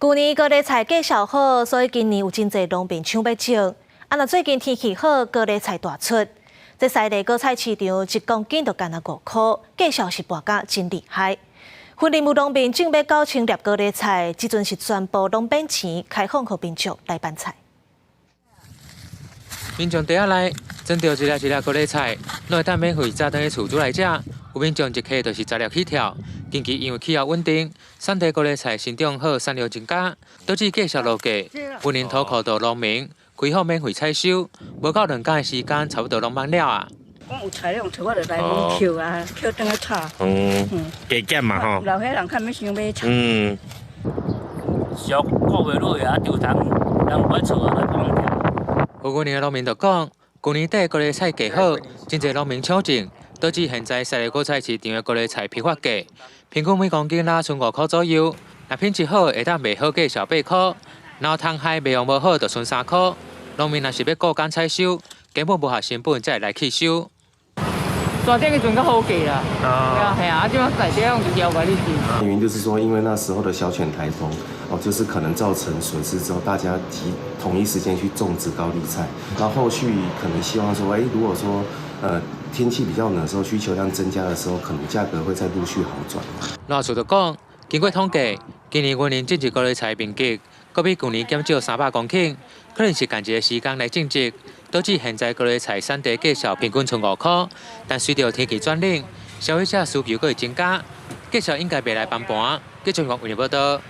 去年高丽菜价销好，所以今年有真侪农民抢要种。若最近天气好，高丽菜大出。这西地果菜市场1公斤就干5块，价销是博甲真厉害。云林有农民种要9000粒高丽菜，即阵是全部拢变钱，开放给民众来办菜。民众地下内种到一粒一粒高丽菜，拢会当免费炸转去厝煮来食。有民众一克就是10粒起跳。近期因为气候稳定，产地高丽菜生长好，产量增加，导致价销落价。云林土库道农民开放免费采收，无到2天的时间，差不多拢满了啊。我有材料，我就来捡啊，捡等下炒。加减嘛吼。老岁人看要想买炒。俗过袂落去啊，丢糖，人唔爱厝啊，来放掉。有云林的农民就讲，去年底高丽菜价好，真侪农民抢种，导致现在西地果菜市场的高丽菜批发价，平均每公斤拉剩5块左右。若品质好，会当卖好价小8块；然后汤海卖用无好，就剩3块。农民若是要过间采收，根本无合成本，才会来去收。山顶迄阵较好价啦，系啊，即摆在地用标价你收。原因就是说，因为那时候的小犬台风，就是可能造成损失之后，大家同一时间去种植高丽菜，然后后续可能希望说，如果说天气比较冷的时候，需求量增加的时候，可能价格会再陆续好转。老厝就讲，经过统计，今年云林种植高丽菜面积，搁比去年减少300公顷，可能是间一个时间来种植。导致现在高丽菜产地价销平均剩5块，但随着天气转冷，消费者需求佫会增加，价销应该袂来翻盘。记者王为你报道。